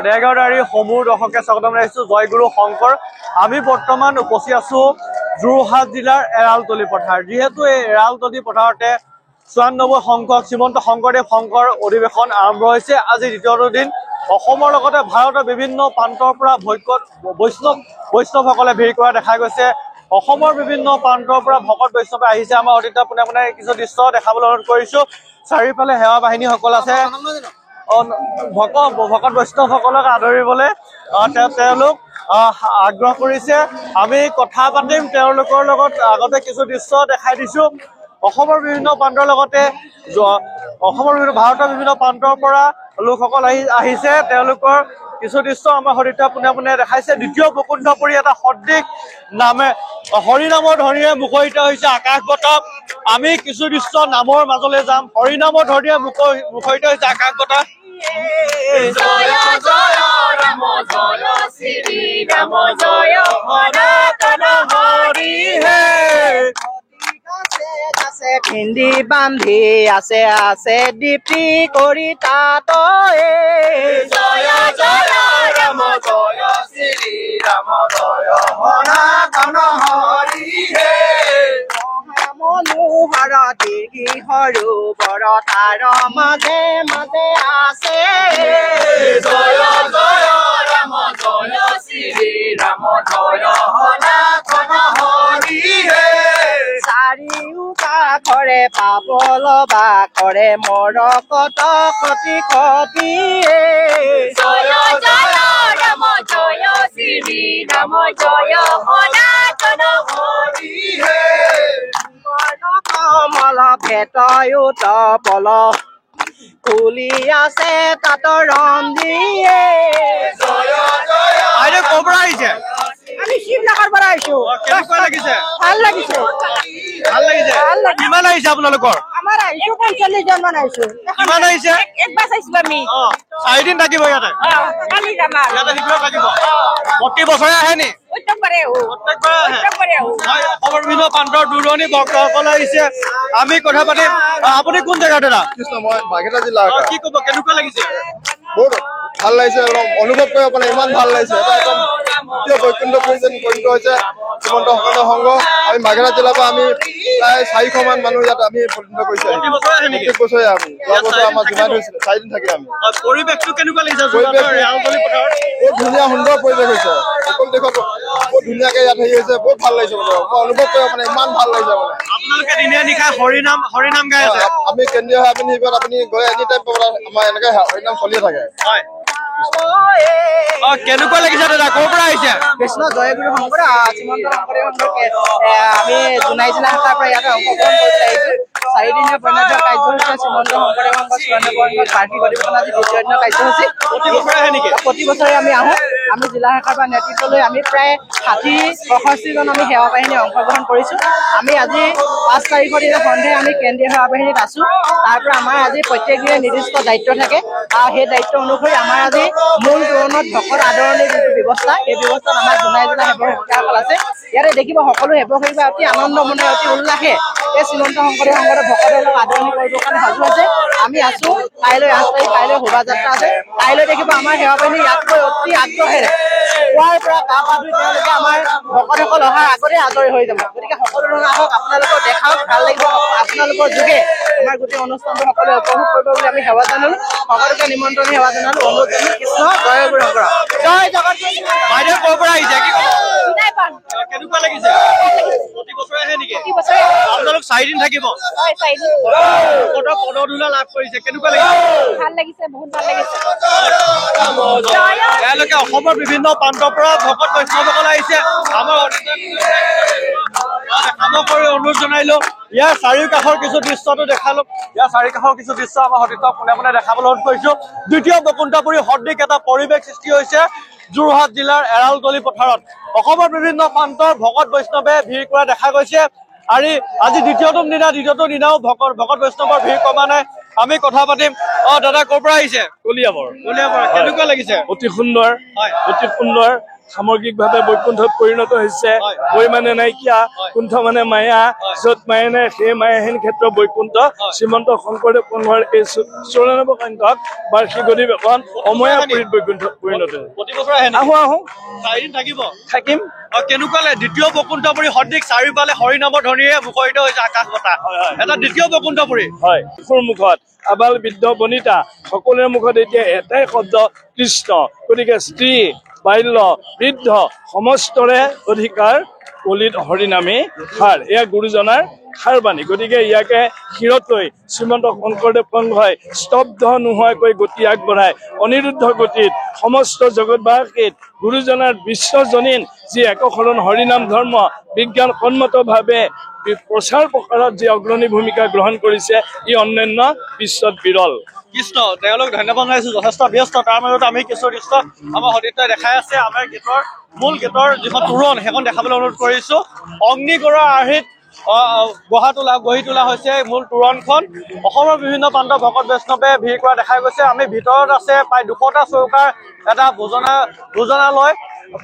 দেগাঁওদাৰী সমূহ দৰ্শকে স্বাগতম জনাইছো জয়গুৰু শংকৰ। আমি বৰ্তমান উপস্থিত আছো যোৰহাট জিলাৰ এৰালতলি পথাৰ। যিহেতু এই এৰালতলি পথাৰতে ৯৪ সংখ্যক শ্ৰীমন্ত শংকৰদেৱ শংকৰ অধিৱেশন আৰম্ভ হৈছে। আজি দ্বিতীয়টো দিন। অসমৰ লগতে ভাৰতৰ বিভিন্ন প্ৰান্তৰ পৰা বৈষ্ণৱসকলে ভিৰ কৰা দেখা গৈছে। অসমৰ বিভিন্ন প্ৰান্তৰ পৰা ভকত বৈষ্ণৱে আহিছে। আমাৰ অতীত পোনে পোনে কিছু দৃশ্য দেখাবলৈ অনুৰোধ কৰিছো। চাৰিওফালে সেৱা বাহিনীসকল আছে। ভকত বৈষ্ণৱসকলক আদৰিবলৈ তেওঁলোক আগ্ৰহ কৰিছে। আমি কথা পাতিম তেওঁলোকৰ লগত। আগতে কিছু দৃশ্য দেখাই দিছো। অসমৰ বিভিন্ন প্ৰান্তৰ লগতে ভাৰতৰ বিভিন্ন প্ৰান্তৰ পৰা লোকসকল আহিছে। তেওঁলোকৰ কিছু দৃশ্য আমাৰ সতীৰ্থ পোনে পোনে দেখাইছে। দ্বিতীয় বৈকুণ্ঠপুৰী এটা সদৃশ নামে হৰিনামৰ ধ্বনিৰে মুখৰিত হৈছে আকাশ বতাহ। আমি কিছু দৃশ্য নামৰ মাজলৈ যাম। হৰিনামৰ ধ্বনিৰে মুখৰিত হৈছে আকাশ বতাহ। জয় জয় ৰাম জয় শ্ৰী ৰাম জয় সনাতন হৰি হে। পিন্ধি বান্ধি আছে দীপ্তি কৰি তাত জয় জয় ৰাম জয় শ্ৰী ৰাম জয় সনাতন হৰি হে। মনোহৰ দিঘি সৰু বৰ তাৰ মাজে মাজে আছে জয় জয় ৰাম জয় শ্ৰী ৰাম জয় সনাতন হৰি হে। চাৰিওকাষৰে পাবল বাখৰে মৰকত কটি কটি জয় জয় ৰাম জয় শ্ৰী ৰাম জয় সনাতন হৰি হে। কমল ভেটয়ুত পল ফুলি আছে তাত ৰঞ্জিয়ে জয় জয়। আইদেউ ক'ৰ পৰা আহিছে? আমি শিৱসাগৰৰ পৰা আহিছো। কেনেকুৱা লাগিছে? ভাল লাগিছে। ভাল লাগিছে। কিমান আহিছে আপোনালোকৰ? আমাৰ আহিছো ৪৫ জন মান আহিছো। কিমান আহিছে? একবাৰ চাইছিলো আমি। ৪ দিন থাকিব ইয়াতে? কালি যাম। ইয়াতে শিবিৰত থাকিব? প্ৰতি বছৰে আহে নি? প্ৰত্যেকবাৰে আহো। প্ৰত্যেকবাৰে আহে? অসমৰ বিভিন্ন প্ৰান্তৰ দূৰণি ভক্তসকল আহিছে। আমি কথা পাতিম। আপুনি কোন জেগাত দাদা? মই বাগেৰা জিলাৰ। কি ক'ব, কেনেকুৱা লাগিছে? বহুত ভাল লাগিছে। একদম অনুভৱ কৰিব পৰা ইমান ভাল লাগিছে। এটা একদম বৈকুণ্ঠপুৰী যেন পৰিণত হৈছে শ্ৰীমন্ত শংকৰদেৱ সংঘ। আমি বাগেৰা জিলাৰ পৰা আমি প্ৰায় ৪০০ মান মানুহ ইয়াত আমি পৰিণত কৰিছো। প্ৰত্যেক বছৰে আমি যোৱা বছৰ আমাৰ জুমাই ধৰিছিলে ৪ দিন থাকিম আমি। পৰিৱেশটো কেনেকুৱা লাগিছে? পৰিৱেশ বহুত ধুনীয়া সুন্দৰ পৰিৱেশ হৈছে। সকলো দেশত বহুত ধুনীয়াকে ইয়াত হেৰি হৈছে। বহুত ভাল লাগিছে। মানে মই অনুভৱ কৰিব মানে ইমান ভাল লাগিছে। মানে আপোনালোকে দিনে নিশা হৰিনাম গাই আছে? আমি কেন্দ্ৰীয় সেৱাবাহিনী হিচাপত আপুনি গৈ এনি টাইম আমাৰ এনেকে হৰিনাম চলিয়ে থাকে। হয়। কেনেকুৱা লাগিছে দাদা? ক'ৰ পৰা আহিছে? কৃষ্ণ জয়গুৰু শংকৰ শ্ৰীমন্ত শংকৰদেৱ আমি জোনাই জিলা শাখাৰ পৰা ইয়াতে অংশগ্ৰহণ কৰিবলৈ আহিছো। ৪ দিনীয়া বৰ্ণাঢ্য কাৰ্যসূচী শ্ৰীমন্ত শংকৰদেৱ বাৰ্ষিক অধিৱেশন আজি দ্বিতীয় দিনৰ কাৰ্যসূচী। প্ৰতি বছৰে আহে নেকি? প্ৰতি বছৰে আমি আহোঁ। আমি জিলা শাখাৰ পৰা নেতৃত্ব লৈ আমি প্ৰায় ৬০-৬৫ জন আমি সেৱা বাহিনী অংশগ্ৰহণ কৰিছো। আমি আজি ৫ তাৰিখৰ দিনা সন্ধিয়া আমি কেন্দ্ৰীয় সেৱা বাহিনীত আছো। তাৰ পৰা আমাৰ আজি প্ৰত্যেক দিনে নিৰ্দিষ্ট দায়িত্ব থাকে আৰু সেই দায়িত্ব অনুসৰি আমাৰ আজি মূল তোৰণত ভকত আদৰণিৰ যিটো ব্যৱস্থা, সেই ব্যৱস্থাত আমাৰ জোনাই জিলা সেৱকসকল আছে। ইয়াতে দেখিব সকলো সেৱকসকলে অতি আনন্দ মনে অতি উল্লাসে এই শ্ৰীমন্ত শংকৰদেৱ ভকতসকলক আদৰণি কৰিবৰ কাৰণে সাজু আছে। আমি আছো। কাইলৈ ৮ তাৰিখ, কাইলৈ শোভাযাত্ৰা আছে। কাইলৈ দেখিব আমাৰ সেৱা বাহিনী ইয়াতকৈ অতি আগ্ৰহেৰে পুৱাৰ পৰা গা পা ধুই তেওঁলোকে আমাৰ ভকতসকল অহাৰ আগতে আজৰি হৈ যাব। গতিকে সকলো ধৰণৰ আহক, আপোনালোকক দেখাওক, ভাল লাগিব। আপোনালোকৰ যোগে আমাৰ গোটেই অনুষ্ঠানটো সকলোৱে উপভোগ কৰিব বুলি আমি সেৱা জনালো। সকলোকে নিমন্ত্ৰণী সেৱা জনালো। অনুৰোধ জনালো। কৃষ্ণ জয়গুৰু শংকৰ। জয় জগত। বাইদেউ ক'ৰ পৰা আহিছে? কি ক'ব? জোনাই পাণ। কেনেকুৱা লাগিছে? প্ৰতি বছৰে আহে নেকি? প্ৰতি বছৰে আপোনালোক ৪ দিন থাকিব? হয়, ৪ দিন। ভকতৰ পদধূলা লাভ কৰিছে। কেনেকুৱা লাগিছে? ভাল লাগিছে, বহুত ভাল লাগিছে। তেওঁলোকে অসমৰ বিভিন্ন প্ৰান্তৰ পৰা ভকত বৈষ্ণৱসকল আহিছে। আমাৰ অনুৰোধ জনাইলো। ইয়াৰ চাৰিওকাষৰ কিছু দৃশ্যটো দেখালো। ইয়াৰ চাৰিওকাষৰ কিছু দৃশ্য আমাৰ সতীৰ্থ পোনে পোনে দেখাবলৈ অনুৰোধ কৰিছো। দ্বিতীয় বৈকুণ্ঠপুৰী সদৃশ এটা পৰিৱেশ সৃষ্টি হৈছে যোৰহাট জিলাৰ এৰালতলি পথাৰত। অসমৰ বিভিন্ন প্ৰান্তৰ ভকত বৈষ্ণৱে ভিৰ কৰা দেখা গৈছে। আৰু আজি দ্বিতীয়টো দিনাও ভকত বৈষ্ণৱৰ ভিৰ কমা নাই। আমি কথা পাতিম। দাদা ক'ৰ পৰা আহিছে? কলিয়াবৰ। কেনেকুৱা লাগিছে? অতি সুন্দৰ, অতি সুন্দৰ। সামগ্ৰিকভাৱে বৈকুণ্ঠত পৰিণত হৈছে। বৈ মানে নাইকিয়া, কুণ্ঠ মানে মায়া, য'ত মায়া নাই সেই মায়াহীন ক্ষেত্ৰ বৈকুণ্ঠ। শ্ৰীমন্ত শংকৰদেৱ কন্যাৰ এই 94 সংখ্যক বাৰ্ষিক অধিৱেশন অময়াপুৰীত বৈকুণ্ঠত পৰিণত হৈছে। প্ৰতি বছৰে আহে আহো আহো 4 দিন থাকিব। থাকিম। কেনেকুৱা লাগে দ্বিতীয় বৈকুণ্ঠপুৰী সদৃশ চাৰিওফালে হৰিনামৰ ধ্বনিৰে মুখৰিত হৈছে আকাশ বতাহ। এটা দ্বিতীয় বৈকুণ্ঠপুৰী। হয়, শিশুৰ মুখত আবাল বৃদ্ধ বনিতা সকলোৰে মুখত এতিয়া এটাই শব্দ কৃষ্ণ। গতিকে স্ত্ৰী বাল্য বৃদ্ধ সমস্তৰে অধিকাৰ কলিত হৰিনামে সাৰ। এয়া গুৰুজনাৰ সাৰ বাণী। গতিকে ইয়াকে শিৰত লৈ শ্ৰীমন্ত শংকৰদেৱ সংঘই স্তব্ধ নোহোৱাকৈ গতি আগবঢ়াই অনিৰুদ্ধ গতিত সমস্ত জগতবাসীত গুৰুজনাৰ বিশ্বজনীন যি একশৰণ হৰিনাম ধৰ্ম বিজ্ঞানসন্মতভাৱে প্ৰচাৰ প্ৰসাৰত যি অগ্ৰণী ভূমিকা গ্ৰহণ কৰিছে ই অন্যান্য বিশ্বত বিৰল। কৃষ্ণ তেওঁলোক ধন্যবাদ জনাইছো, যথেষ্ট ব্যস্ত। তাৰ মাজত আমি কিছু দৃশ্য আমাৰ সতীৰ্থই দেখাই আছে। আমাৰ গীতৰ মূল গীতৰ যিখন তোৰণ সেইখন দেখাবলৈ অনুৰোধ কৰিছো। অগ্নিগড়ৰ আৰ্হিত গঢ়ি তোলা হৈছে মূল তোৰণখন। অসমৰ বিভিন্ন প্ৰান্তৰ ভকত বৈষ্ণৱে ভিৰ কৰা দেখা গৈছে। আমি ভিতৰত আছে প্ৰায় 200টা চৌকাৰ এটা ভোজনালয়।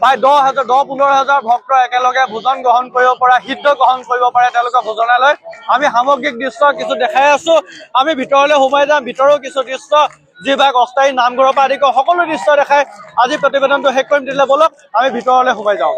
প্ৰায় 10,000-15,000 ভক্ত একেলগে ভোজন গ্ৰহণ কৰিব পৰা, সিদ্ধ গ্ৰহণ কৰিব পাৰে তেওঁলোকৰ ভোজনালয়। আমি সামগ্ৰিক দৃশ্য কিছু দেখাই আছো। আমি ভিতৰলৈ সোমাই যাম। ভিতৰৰ কিছু দৃশ্য যিভাগ অস্থায়ী নামঘৰৰ পৰা আদি কৰি সকলো দৃশ্য দেখাই আজি প্ৰতিবেদনটো শেষ কৰিম। দিলে বলক আমি ভিতৰলৈ সোমাই যাওঁ।